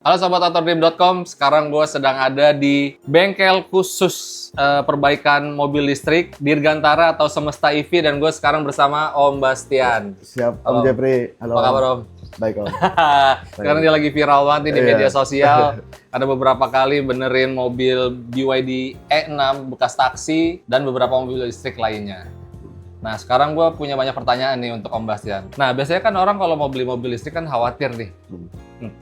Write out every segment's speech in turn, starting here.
Halo Sobat Autodream.com, sekarang gue sedang ada di bengkel khusus perbaikan mobil listrik Dirgantara atau Semesta EV, dan gue sekarang bersama Om Bastian. Siap, Om Halo. Jeffrey. Halo. Apa kabar Om? Baik, Om. Sekarang dia lagi viral banget nih di Iya. media sosial. Ada beberapa kali benerin mobil BYD E6 bekas taksi dan beberapa mobil listrik lainnya. Nah, sekarang gue punya banyak pertanyaan nih untuk Om Bastian. Nah, biasanya kan orang kalau mau beli mobil listrik kan khawatir nih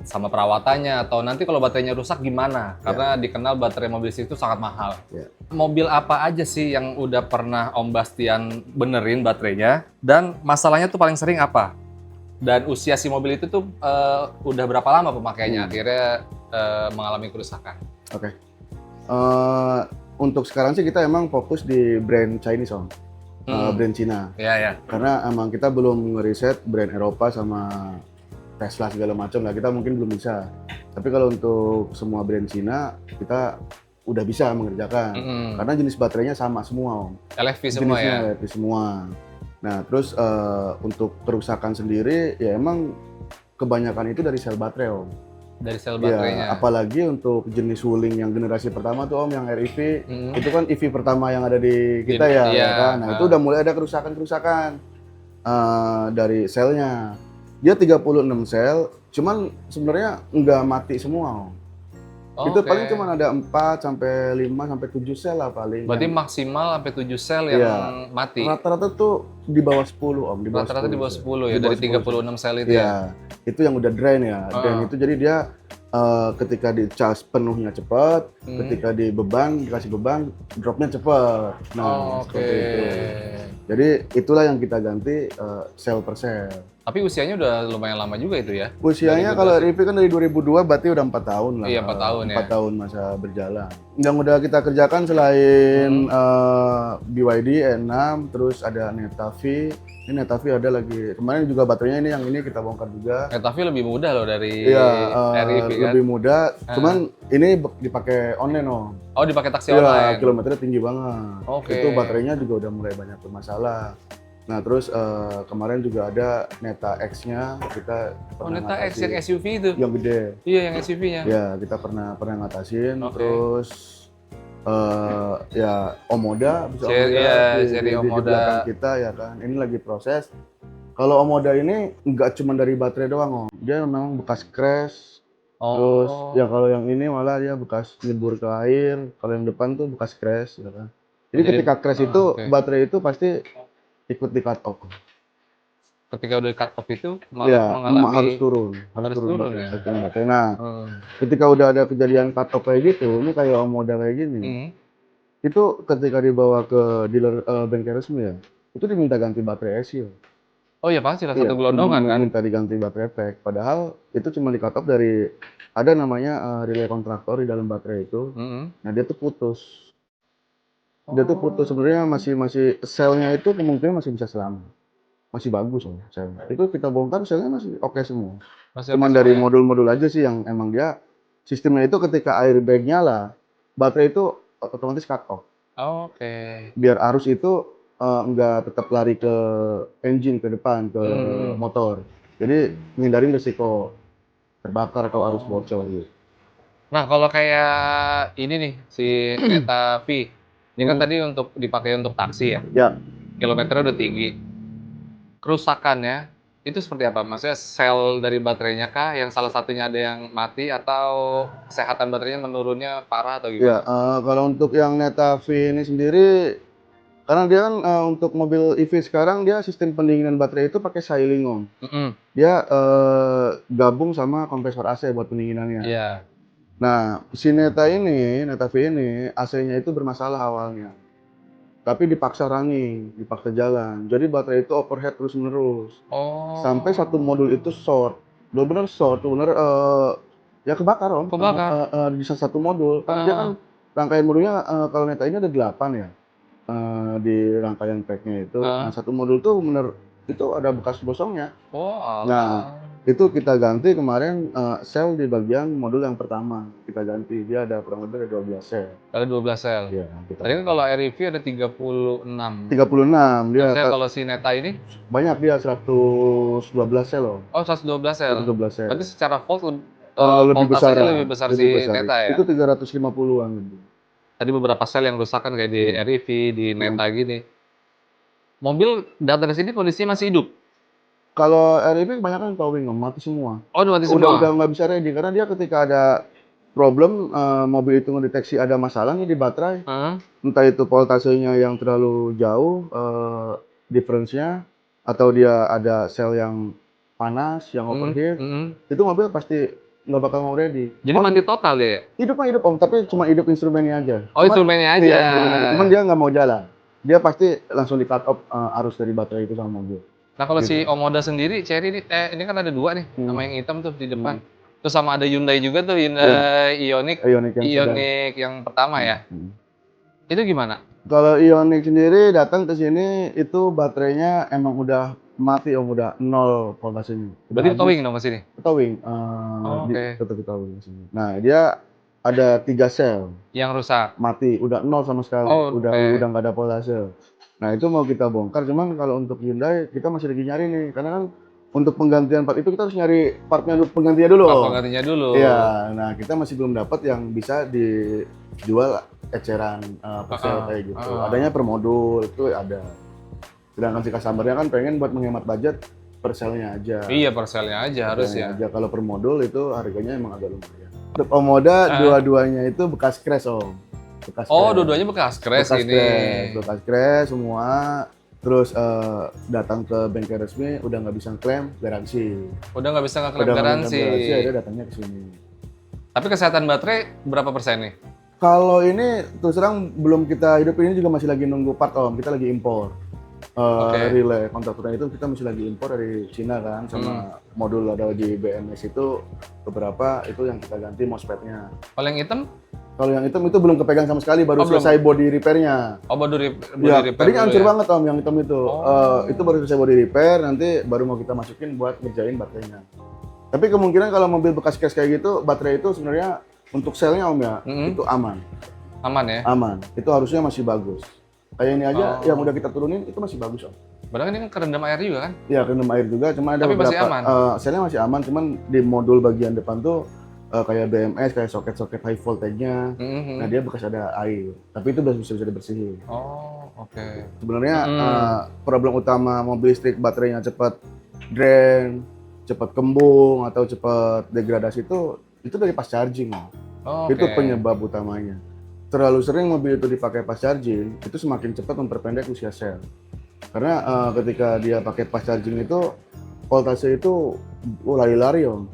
sama perawatannya, atau nanti kalau baterainya rusak gimana? Karena dikenal baterai mobil listrik itu sangat mahal. Ya. Mobil apa aja sih yang udah pernah Om Bastian benerin baterainya? Dan masalahnya tuh paling sering apa? Dan usia si mobil itu tuh udah berapa lama pemakaiannya akhirnya mengalami kerusakan? Oke. Untuk sekarang sih kita emang fokus di brand Chinese, Om. Brand Cina. Iya, ya. Karena emang kita belum ngeriset brand Eropa sama Tesla segala macam lah. Kita mungkin belum bisa. Tapi kalau untuk semua brand Cina, kita udah bisa mengerjakan. Karena jenis baterainya sama semua, Om. LFP semua Jenisnya ya? LFP semua. Nah, terus untuk kerusakan sendiri, ya emang kebanyakan itu dari sel baterai, Om. Dari sel Ya, baterainya? apalagi untuk jenis Wuling yang generasi pertama tuh Om, yang REV, itu kan EV pertama yang ada di kita ya, Iya. ya kan? Nah, itu udah mulai ada kerusakan-kerusakan dari selnya. Dia 36 sel, cuman sebenarnya nggak mati semua, Om. Itu Oke. paling cuma ada 4 sampai 5 sampai 7 sel lah paling. Berarti maksimal sampai 7 sel yang Iya. mati? Rata-rata tuh di bawah 10, Om. Rata-rata di bawah 10 ya, Di bawah dari 10. 36 sel itu ya? Iya, itu yang udah drain ya. Drain itu jadi dia ketika di charge penuhnya cepat, ketika dikasih beban, dropnya cepat. Nah, Oke. seperti itu. Jadi itulah yang kita ganti sel per sel. Tapi usianya udah lumayan lama juga itu ya? Usianya kalau REV kan dari 2002, berarti udah 4 tahun lah. Iya, 4 tahun ya. 4 tahun masa berjalan. Yang udah kita kerjakan selain BYD E6, terus ada Neta V. Ini Neta V ada lagi. Kemarin juga baterainya ini yang ini kita bongkar juga. Tapi lebih mudah loh dari Iya, REV kan? lebih mudah. Cuman ini dipakai online, Om. Oh, dipakai taksi Iya, online? kilometernya tinggi banget. Oke. Itu baterainya juga udah mulai banyak bermasalah. Nah, terus kemarin juga ada Neta X-nya kita Oh, pernah Neta X ngatasin. yang SUV itu? Yang gede. Iya, yang SUV-nya. Ya, kita pernah ngatasin. Oke. Terus ya Omoda bisa Seri di Omoda. belakang kita ya kan. Ini lagi proses. Kalau Omoda ini nggak cuma dari baterai doang, Om. Dia memang bekas crash. Terus ya kalau yang ini malah dia bekas nyebur ke air. Kalau yang depan tuh bekas crash ya kan. Jadi ketika crash itu baterai itu pasti ikut di cut off. Ketika udah cut off itu Ya, mengalami harus turun ya? baterai. Nah, ketika udah ada kejadian cut off kayak gitu, ini kayak Omoda kayak gini. Itu ketika dibawa ke dealer bengkel resmi ya, itu diminta ganti baterai ESI. Oh iya, pasti lah, Iya, satu gelondongan kan? minta diganti baterai pack. Padahal itu cuma di cut off dari ada namanya relay kontraktor di dalam baterai itu. Nah, dia tuh putus. Dia tuh putus, sebenarnya masih selnya itu kemungkinan masih bisa selamat. Masih bagus loh selnya. Itu kita bongkar selnya masih oke semua. Cuman dari modul-modul aja sih yang emang dia sistemnya itu ketika airbag nyala, baterai itu otomatis cut off. Oke. Biar arus itu nggak tetap lari ke engine, ke depan, ke motor. Jadi menghindarin risiko terbakar atau arus bocor gitu. Nah, kalau kayak ini nih, si Neta V. Ini kan tadi untuk dipakai untuk taksi ya? Ya. Kilometernya udah tinggi. Kerusakannya itu seperti apa? Maksudnya sel dari baterainya kah yang salah satunya ada yang mati, atau kesehatan baterainya menurunnya parah atau Ya, gimana? kalau untuk yang Neta V ini sendiri, karena dia kan untuk mobil EV sekarang dia sistem pendinginan baterai itu pakai Cylink, Om. Dia gabung sama kompresor AC buat pendinginannya. Iya. Nah, si Neta V ini AC-nya itu bermasalah awalnya. Tapi dipaksa running, dipaksa jalan. Jadi baterai itu overheat terus-menerus. Oh. Sampai satu modul itu short. Benar-benar short, benar ya kebakar, Om. Kebakar. Di satu modul. Kan dia kan rangkaian modulnya kalau Neta ini ada 8 ya. Di rangkaian pack-nya itu. Nah, satu modul tuh bener itu ada bekas gosongnya. Oh, Nah, itu kita ganti kemarin sel di bagian modul yang pertama. Kita ganti, dia ada kurang lebih ada 12 sel. ada 12 sel. Iya, kita Tadi kan kalau REV ada 36. 36 dia Maksudnya kalau si Neta ini banyak, dia 112 sel loh. Oh, 112 sel. 112 sel. Berarti secara volt Lebih besar. voltasenya lebih besar si Neta ya? Itu 350-an gitu. Tadi beberapa sel yang rusak kan kayak di REV, di Neta gini. Mobil datang ke sini kondisinya masih hidup? Kalau REV kebanyakan towing Om, mati semua. Oh, udah mati Udah semua? nggak bisa ready karena dia ketika ada problem, mobil itu ngedeteksi ada masalah nih di baterai, Heeh. entah itu voltasenya yang terlalu jauh, difference-nya, atau dia ada sel yang panas, yang overheat, itu mobil pasti nggak bakal mau ready. Jadi mati total ya? Hidup mah hidup Om, tapi cuma hidup instrumennya aja. Oh, instrumennya aja. Iya, instrumennya. Cuman dia nggak mau jalan. Dia pasti langsung di cut off arus dari baterai itu sama mobil. Nah, kalau Gitu. si Omoda sendiri, Cherry ini kan ada 2 nih, sama yang hitam tuh di depan. Terus sama ada Hyundai juga tuh, Hyundai Ioniq. Ioniq yang pertama ya. Itu gimana? Kalau Ioniq sendiri datang ke sini itu baterainya emang udah mati Om, udah 0 voltasenya. Berarti towing dong ke sini? Towing, Oke. tetap towing ke sini. Nah, dia ada 3 sel Yang rusak? mati, udah 0 sama sekali, Oh, udah oke. nggak ada voltase. Nah, itu mau kita bongkar, cuman kalau untuk Hyundai kita masih lagi nyari nih, karena kan untuk penggantian part itu kita harus nyari partnya penggantinya dulu. Part penggantinya dulu. Iya, nah kita masih belum dapat yang bisa dijual eceran per sel kayak gitu. Adanya per modul itu ada. Sedangkan si customer-nya kan pengen buat menghemat budget per selnya aja. Iya, per selnya aja harus ya. Kalau per modul itu harganya emang agak lumayan. Untuk Omoda dua-duanya itu bekas crash Om. Dua-duanya bekas crash ini. Bekas crash semua. Terus datang ke bengkel resmi udah nggak bisa klaim garansi. Udah nggak bisa ngeklaim garansi. Akhirnya datangnya ke sini. Tapi kesehatan baterai berapa persen nih? Kalau ini terus terang belum kita hidup ini juga masih lagi nunggu part Om. Kita lagi impor. Relay kontaktornya itu kita masih lagi impor dari Cina kan, sama modul ada di BMS itu beberapa itu yang kita ganti MOSFET-nya. Kalau yang hitam? Kalau yang hitam itu belum kepegang sama sekali, baru selesai body repair-nya. Oh, body Ya, repair. tadinya hancur banget Om yang hitam itu. Itu baru selesai body repair, nanti baru mau kita masukin buat ngerjain baterainya. Tapi kemungkinan kalau mobil bekas crash kayak gitu, baterai itu sebenarnya untuk selnya Om ya, itu aman. Aman ya? Aman. Itu harusnya masih bagus. Kayak ini aja yang udah kita turunin itu masih bagus Om. Padahal ini kan kerendam air juga kan? Iya, kerendam air juga, cuma ada tapi beberapa masih aman? selnya masih aman, cuman di modul bagian depan tuh kayak BMS, kayak soket-soket high voltage-nya. Nah, dia bekas ada air, tapi itu udah bisa dibersihin. Oh, oke. Sebenarnya problem utama mobil listrik baterainya cepat drain, cepat kembung atau cepat degradasi itu dari pas charging. Itu penyebab utamanya. Terlalu sering mobil itu dipakai pas charging, itu semakin cepat memperpendek usia sel. Karena ketika dia pakai pas charging itu voltase itu lari-lari Om.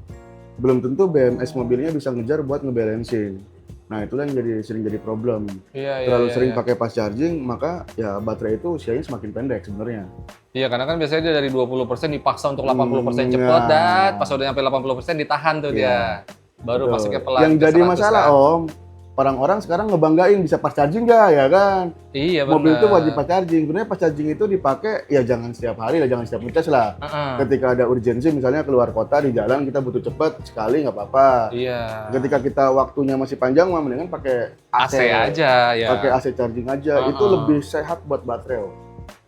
Belum tentu BMS mobilnya bisa ngejar buat ngebalancein. Nah, itulah yang sering jadi problem. Terlalu sering pakai pas charging, maka ya baterai itu usianya semakin pendek sebenarnya. Iya, karena kan biasanya dia dari 20% dipaksa untuk 80% cepat, dan pas udah nyampe 80% ditahan tuh dia. Baru masuknya pelan. Yang jadi masalah Om, orang-orang sekarang ngebanggain bisa pas charging nggak, ya kan? Iya, benar. Mobil itu wajib pas charging. Sebenarnya pas charging itu dipakai ya jangan setiap hari lah, jangan setiap ngecas lah. Ketika ada urgensi misalnya keluar kota di jalan kita butuh cepet sekali nggak apa-apa. Iya. Ketika kita waktunya masih panjang mah mendingan pakai AC aja ya. Pakai AC charging aja. Itu lebih sehat buat baterai.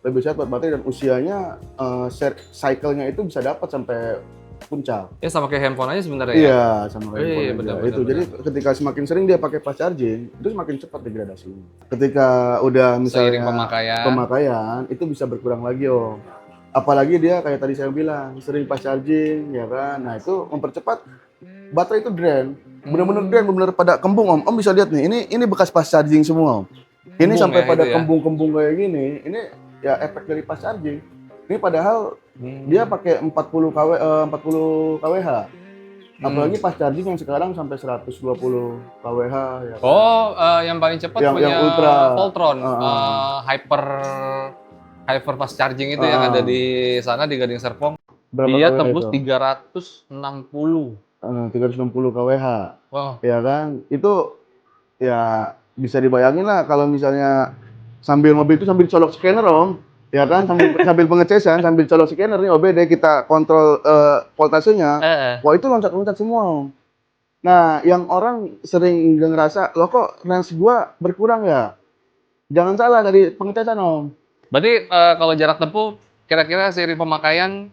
Lebih sehat buat baterai dan usianya cycle-nya itu bisa dapat sampai puncak. Ya sama kayak handphone aja sebenarnya ya. Iya, sama kayak handphone aja. Benar, Itu jadi ketika semakin sering dia pakai fast charging, itu semakin cepat degradasinya. Ketika udah misalnya seiring pemakaian itu bisa berkurang lagi Om. Apalagi dia kayak tadi saya bilang, sering fast charging ya kan. Nah, itu mempercepat baterai itu drain. Benar-benar drain, benar-benar pada kembung Om. Om bisa lihat nih, ini bekas fast charging semua Om. Ini kembung sampai pada kembung-kembung kayak gini. Ini ya efek dari fast charging. Ini padahal dia pakai 40 kWh. Apalagi pas charging yang sekarang sampai 120 kWh ya. Yang paling cepat yang Ultra Voltron, hyper fast charging itu yang ada di sana di Gading Serpong. Dia tembus 360 kWh. Wow. Ya kan? Itu ya bisa dibayangin lah kalau misalnya sambil mobil itu sambil colok scanner Om. Ya kan, sambil pengecesan, sambil colok scanner nih OBD kita kontrol voltasenya. Wah, itu loncat-loncat semua. Nah, yang orang sering ngerasa, loh kok range gua berkurang ya? Jangan salah dari pengecesan Om. Berarti kalau jarak tempuh kira-kira seiring pemakaian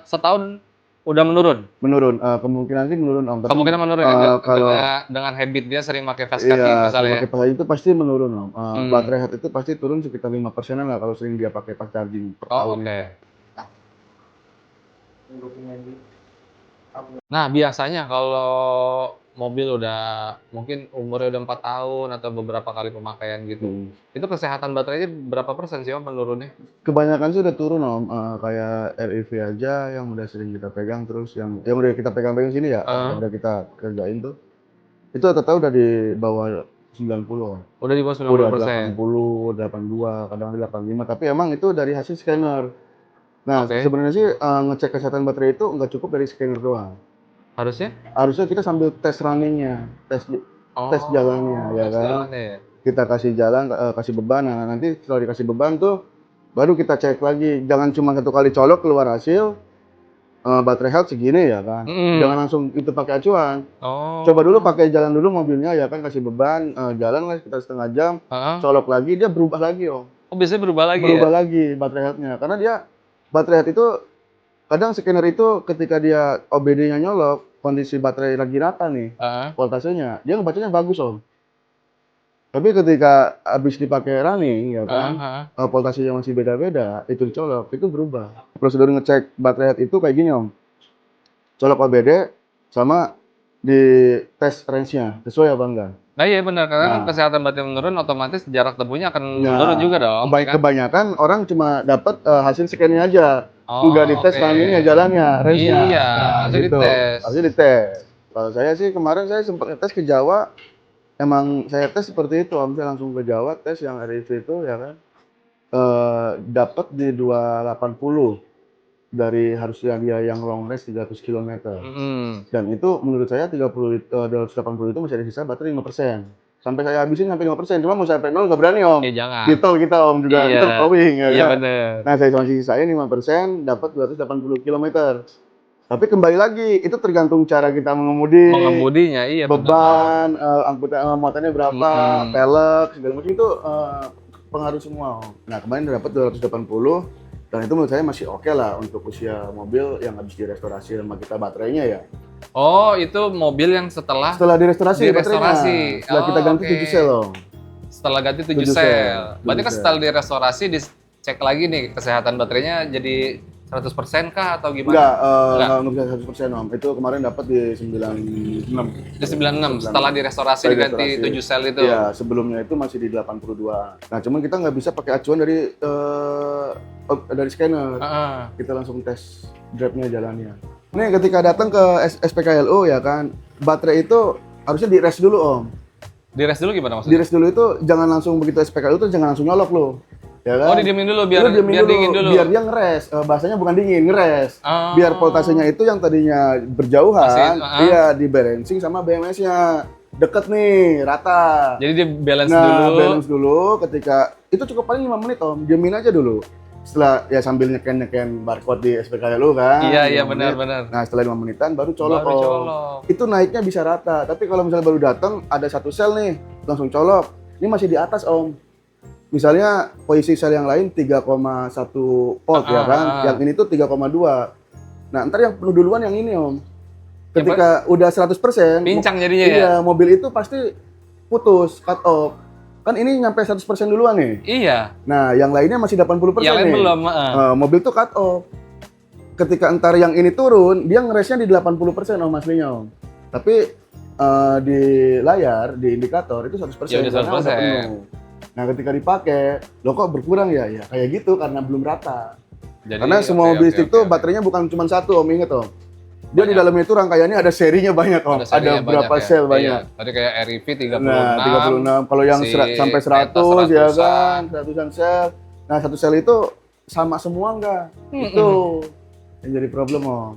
setahun Udah menurun? Menurun, kemungkinan sih menurun Om, tapi Kemungkinan menurun ya? kalau Dengan habit dia sering pakai fast charging iya, kalau misalnya ya? pakai fast charging itu pasti menurun Om, Hmm. baterai health itu pasti turun sekitar 5%-an lah kalau sering dia pakai fast charging per Oh, tahun. oke. Nah, biasanya kalau mobil udah mungkin umurnya udah 4 tahun atau beberapa kali pemakaian gitu, itu kesehatan baterainya berapa persen sih Om menurunnya? Kebanyakan sih udah turun Om, kayak REV aja yang udah sering kita pegang, terus yang udah kita pegang-pegang sini ya, yang udah kita kerjain tuh, itu rata-rata udah di bawah 90 Om. Udah di bawah Udah 90%? 80, 82, kadang ada 85, tapi emang itu dari hasil scanner. Nah, Oke. sebenarnya sih, ngecek kesehatan baterai itu nggak cukup dari scanner doang. Harusnya? Harusnya kita sambil tes running-nya, tes jalannya, ya tes kan. jalannya ya? Kita kasih jalan, kasih beban, nah nanti setelah dikasih beban tuh, baru kita cek lagi. Jangan cuma 1 kali colok keluar hasil, baterai health segini ya kan. Mhm. Jangan langsung itu pakai acuan. Oh. Coba dulu pakai jalan dulu mobilnya ya kan, kasih beban, jalan lah sekitar setengah jam, Heeh. colok lagi, dia berubah lagi Om. Oh, biasanya berubah lagi ya? Berubah lagi baterai health-nya. Karena dia baterai health itu kadang scanner itu ketika dia OBD-nya nyolok, kondisi baterai lagi rata nih, Heeh. voltasenya, dia ngebacanya bagus Om. Tapi ketika habis dipakai running ya Heeh, kan, heeh. voltasenya masih beda-beda, itu dicolok, itu berubah. Prosedur ngecek baterai health itu kayak gini Om, colok OBD sama di tes range-nya, sesuai apa enggak. Nah iya benar, karena kan Nah. kesehatan baterai menurun, otomatis jarak tempuhnya akan Nah, menurun juga dong, ya kan? kebanyakan orang cuma dapat hasil scan-nya aja, Oh, nggak dites oke. running-nya, jalannya, range-nya. Iya, Nah, harusnya gitu. dites. Harusnya dites. Kalau saya sih kemarin saya sempat ngetes ke Jawa, emang saya tes seperti itu Om, saya langsung ke Jawa tes yang REV itu ya kan, dapat di 280 dari harusnya dia yang long range 300 kilometer. Mhm. Dan itu menurut saya 280 itu masih ada sisa baterai 5%. Sampai saya habisin sampai 5%, cuma mau sampai 0 nggak berani Om. Jangan. Di tol kita Om juga, Iya. ntar towing ya Iya kan. bener. Nah saya masih sisain 5%, dapat 280 kilometer. Tapi kembali lagi, itu tergantung cara kita mengemudi, Mengemudinya, iya bener. beban, muatannya berapa, Mhm. pelek, segala macam itu pengaruh semua Om. Nah kemarin dapat 280, dan itu menurut saya masih oke lah untuk usia mobil yang habis direstorasi sama kita baterainya ya. Oh, itu mobil yang setelah Setelah direstorasi. baterainya, setelah kita ganti oke. 7 sel Om. Setelah ganti 7 7 sel. sel. Berarti kan 7 sel. setelah direstorasi dicek lagi nih kesehatan baterainya jadi 100% kah atau gimana? Enggak, Enggak. enggak bisa 100% Om. Itu kemarin dapat di 96. Di 96 setelah direstorasi Setelah diganti direstorasi. 7 sel itu. Iya, sebelumnya itu masih di 82. Nah, cuman kita nggak bisa pakai acuan dari scanner. Heeh. Kita langsung tes drive-nya, jalannya. Nih, ketika datang ke SPKLU ya kan, baterai itu harusnya di-rest dulu Om. Di rest dulu gimana maksudnya? Di-rest dulu itu jangan langsung begitu SPKLU tuh jangan langsung nyolok lo. Ya kan? Oh, didiemin dulu biar Lu diemin biar dingin dulu. Biar dia ngeres. Bahasanya bukan dingin, ngeres. Oh. Biar voltasenya itu yang tadinya berjauhan, Masih, dia di balancing sama BMS-nya. Deket nih, rata. Jadi dia balance Nah, dulu. balance dulu ketika itu cukup paling 5 menit Om, diemin aja dulu. Setelah ya sambil nyeken barcode di SPKLU kan. Iya 5 benar menit. benar. Nah, setelah 5 menitan baru colok Baru Om. colok. Itu naiknya bisa rata, tapi kalau misalnya baru datang ada 1 sel nih, langsung colok. Ini masih di atas Om. Misalnya posisi sel yang lain 3,1 volt ya kan, yang ini tuh 3,2. Nah, ntar yang penuh duluan yang ini Om. Ketika udah 100%, Pincang jadinya ya? iya, mobil itu pasti putus, cut off. Kan ini nyampe 100% duluan nih. Iya. Nah, yang lainnya masih 80% Yang lain nih. belum. Mobil tuh cut off. Ketika entar yang ini turun, dia ngeresnya di 80% Om aslinya Om. Tapi di layar, di indikator itu 100%. Ya udah karena 100%. penuh. Nah, ketika dipakai, loh kok berkurang ya? Ya kayak gitu karena belum rata. Jadi, Karena semua mobil listrik tuh oke. baterainya bukan cuma satu Om, inget Om. Dia di Banyak. dalamnya itu rangkaiannya ada serinya banyak Om. Ada serinya berapa banyak ya? sel Iya. banyak. Tadi kayak REV 36. Nah, 36. Kalau yang si sampai Meta 100 ya 100-an. kan, 100-an sel. Nah, satu sel itu sama semua enggak? Itu yang jadi problem Om.